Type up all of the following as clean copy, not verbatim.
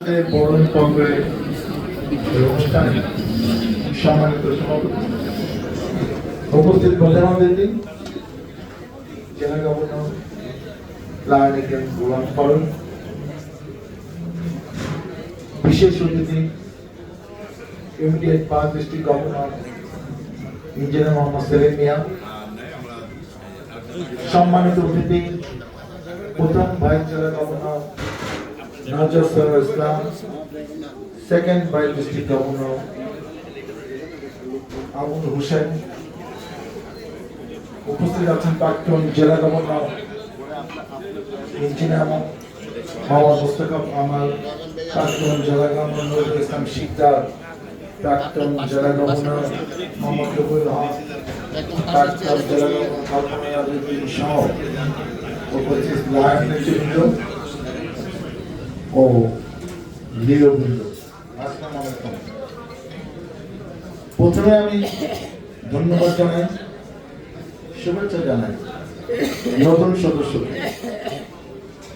বরণ পর্বের অনুষ্ঠানে সম্মানিত সভাপতি উপস্থিত প্রধান অতিথি জেলা গভর্নর লায়নিকেন গোলাম ফারুক, বিশেষ অতিথি immediate 5 district governor engineer Mohammad Selim Mia, সম্মানিত অতিথি প্রথম ভাইস জেলা governor Nazar Sarwar Islam, second vice district governor Abul Hossain, উপস্থিত আছেন প্রাক্তন জেলা গভর্নর ইঞ্জিনিয়ার মোহাম্মদ মোস্তফা কামাল, প্রাক্তন জেলা গভর্নর নজরুল ইসলাম শিকদার, প্রাক্তন জেলা গভর্নর মোহাম্মদ রবিউল হক, প্রাক্তন জেলা গভর্নর কল্পনা আলী সহ উপস্থিত লাইভ নেতৃবৃন্দ ও লিওবৃন্দ, আসসালামু আলাইকুম। প্রথমে আমি ধন্যবাদ জানাই, শুভেচ্ছা জানাই নতুন সদস্যকে,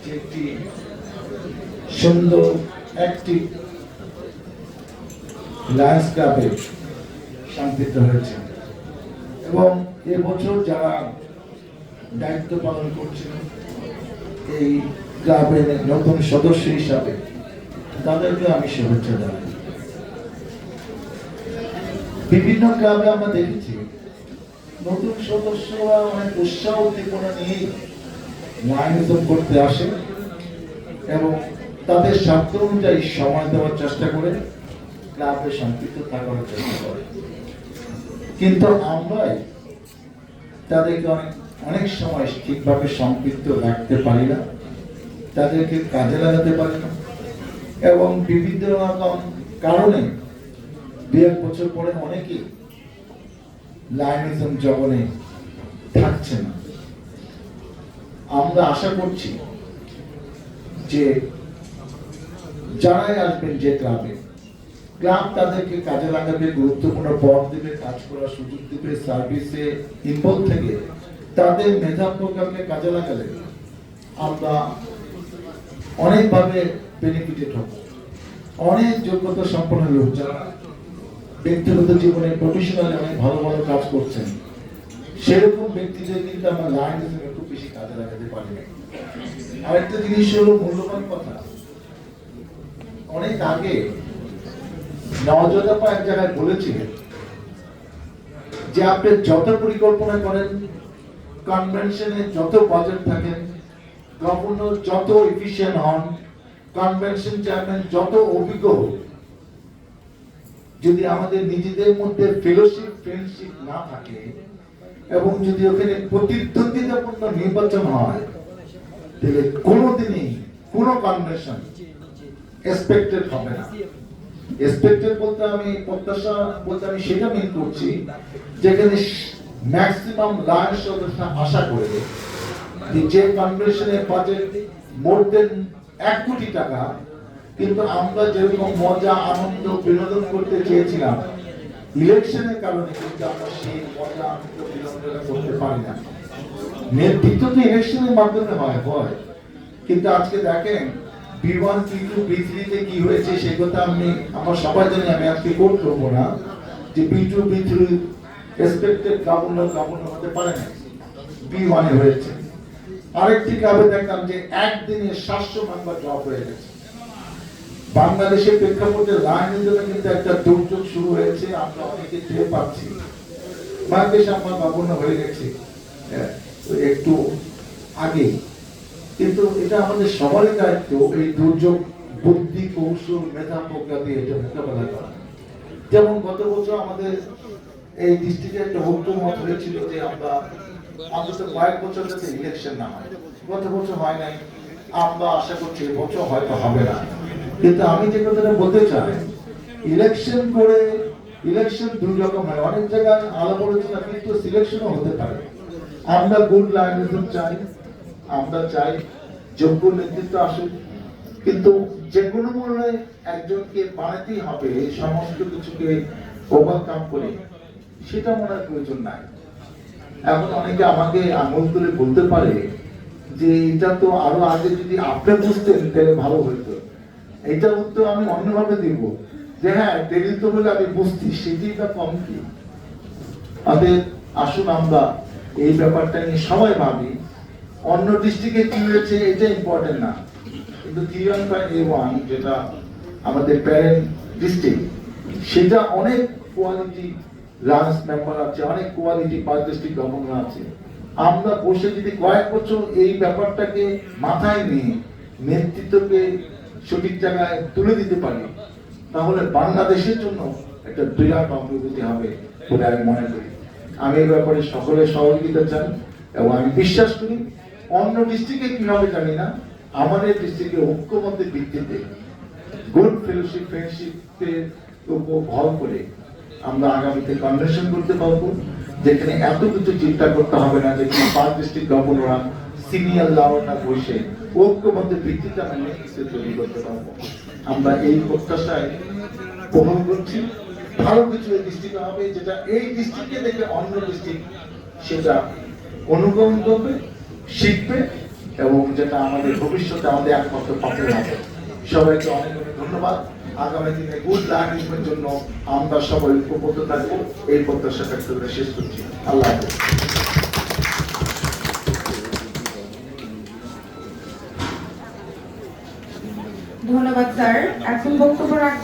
যে একটি সুন্দর অ্যাক্টিভ লায়ন্স ক্লাবে শান্তিতে হয়েছে এবং এবছর যারা দায়িত্ব পালন করছেন এই ক্লাবের নতুন সদস্য হিসাবে তাদেরকে আমি শুভেচ্ছা জানাই। বিভিন্ন ক্লাবে আমরা দেখেছি নতুন সদস্যরা অনেক উৎসাহ উদ্দীপনা নিয়ে লায়নিজম করতে আসে এবং তাদের স্বার্থ অনুযায়ী সময় দেওয়ার চেষ্টা করে ক্লাবে সম্পৃক্ত থাকার চেষ্টা করে, কিন্তু আমরাই তাদেরকে অনেক সময় ঠিকভাবে সম্পৃক্ত রাখতে পারি না, তাদেরকে কাজে লাগাতে পারি না এবং বিভিন্ন রকম কারণে 2-1 বছর পরে অনেকেই লায়নিজম জগনে থাকছে না। আমরা আশা করছি যে যারাই আসবেন যে ক্লাব তাদেরকে কাজে লাগাবে, গুরুত্বপূর্ণ পদ দেবে, কাজ করার সুযোগ দেবে, সার্ভিসে ইনভলভ থেকে তাদের মেধা প্রকারকে কাজে লাগালে আমরা অনেকভাবে বেনিফিটেড হব। অনেক যোগ্যতা সম্পন্ন লোক যারা ব্যক্তিগত জীবনে প্রফেশনালি অনেক ভালো ভালো কাজ করছেন, সেরকম ব্যক্তিদের কিন্তু আমরা লায়নিজমে খুব বেশি কাজে লাগাতে পারি না। আরেকটা জিনিস হলো মূল্যবান কথা, অনেক আগে নওজোদাপা এক জায়গায় বলেছিলেন যে আপনি যত পরিকল্পনা করেন, কনভেনশনে যত বাজেট থাকেন, গভর্নর যত এফিশিয়েন্ট হন, কনভেনশন চেয়ারম্যান যত অভিজ্ঞ হোক, যদি আমাদের নিজেদের মধ্যে ফেলোশিপ ফ্রেন্ডশিপ না থাকে এবং যদি ওখানে প্রতিদ্বন্দ্বিতাপূর্ণ নির্বাচন হয়, তাহলে কোনোদিনই কোনো কনভেনশন এক্সপেক্টেড হবে না। এক্সপেক্টেড বলতে আমি প্রত্যাশা বলতে আমি সেটা মিন করছি যেখানে ম্যাক্সিমাম লায়ন্স সদস্য আশা করে যে কনভেনশনের বাজেট মোর দেন 1 কোটি টাকা, কিন্তু আমরা যেরকম মজা আনন্দ বিনোদন করতে চেয়েছিলাম ইলেকশনের কারণে কিন্তু আমরা সেই মজা আনন্দ বিনোদন করতে পারি না। নেতৃত্ব তো ইলেকশনের মাধ্যমে হয়, কিন্তু আজকে দেখেন B1 B2 B3 তে কি হয়েছে সেই কথা আমরা সবাই জানি, আমি আজকে কোট করব না যে B2 B3 এক্সপেক্টেড গভর্নর হতে পারে না, B1 এ হয়েছে। আরেকটি ক্লাবে দেখলাম যে একদিনে 700 মেম্বার ড্রপ হয়ে গেছে। বাংলাদেশের প্রেক্ষাপটে লায়নিজমে কিন্তু একটা দুর্যোগ শুরু হয়েছে, আমরা অনেকে টের পাচ্ছি। বাংলাদেশ আমার গভর্নর হয়ে গেছে একটু আগে, কিন্তু এটা আমাদের সবারই দায়িত্ব এই দুর্যোগ বুদ্ধি কৌশল মেধা প্রজ্ঞা দিয়ে এটা মোকাবেলা করা। যেমন গত বছর আমাদের এই ডিস্ট্রিক্টে একটা ঐক্যমত হয়েছিল যে আমরা অন্তত কয়েক বছর যাতে ইলেকশন না হয়, গত বছর হয় নাই, আমরা আশা করছি এবছর হয়তো হবে না। কিন্তু আমি যে কথাটা বলতে চাই, ইলেকশন করে ইলেকশন 2 রকম হয়, অনেক জায়গায় আলাপ আলোচনা কিন্তু সিলেকশনও হতে পারে। আমরা গুড লায়নিজম চাই, আমরা চাই যোগ্য নেতৃত্ব আসুক, কিন্তু যে কোনো মূল্যে একজনকে বানাতেই হবে সমস্ত কিছুকে ওভারকাম করে, সেটা মনে হয় প্রয়োজন নাই। এখন অনেকে আমাকে আঙুল তুলে বলতে পারে যে এটা তো আরো আগে যদি আপনি বুঝতেন তাহলে ভালো হইতো। এইটা উত্তর আমি অন্যভাবে দিব যে হ্যাঁ টেবিল তো বলে আমি বুঝছি, সেটাই বা কম কি। আমাদের আসুন আমরা এই ব্যাপারটা নিয়ে সবাই ভাবি, অন্য ডিস্ট্রিক্টে কি হয়েছে এটা ইম্পর্টেন্ট না, কিন্তু A1 যেটা আমাদের প্যারেন্ট ডিস্ট্রিক্ট, সেটা অনেক কোয়ালিটি রাজ মেম্বার আছে, অনেক কোয়ালিটি পাঁচ ডিস্ট্রিক্ট গভর্নর আছে। আমরা বসে যদি কয়েক বছর এই ব্যাপারটাকে মাথায় নিয়ে নেতৃত্বকে সঠিক জায়গায় তুলে দিতে পারি, তাহলে বাংলাদেশের জন্য একটা বিরাট অগ্রগতি হবে বলে আমি মনে করি। আমি এই ব্যাপারে সকলের সহযোগিতা চাই এবং আমি বিশ্বাস করি অন্য ডিস্ট্রিক্টে কিভাবে জানি না, আমাদের ডিস্ট্রিক্টে ঐক্যমত্যের ভিত্তিতে গুড ফেলোশিপ ফ্রেন্ডশিপের উপর ভর করে আমরা আগামীতে কনভেনশন করতে পারবো, যেখানে এত কিছু চিন্তা করতে হবে না, যেখানে পাঁচ ডিস্ট্রিক্ট গভর্নররা সিনিয়র লাউডরা বসে ঐক্যমত্যের ভিত্তিতে আমরা নেতৃত্ব তৈরি করতে পারবো। আমরা এই প্রত্যাশায় বহন করছি। ভালো কিছু এই ডিস্ট্রিক্টে হবে, যেটা এই ডিস্ট্রিক্টে দেখে অন্য ডিস্ট্রিক্ট সেটা অনুকরণ করবে, শিখবে, এবং যেটা আমাদের ভবিষ্যতে আমাদের একমাত্র পথে হবে। সবাইকে অনেক অনেক ধন্যবাদ। আগামী দিনে গুড লার্নিংয়ের জন্য আমরা সবাই ঐক্যবদ্ধ থাকবো, এই প্রত্যাশা ব্যক্ত করে শেষ করছি। আল্লাহ হাফেজ। ধন্যবাদ স্যার। এখন বক্তব্য রাখবেন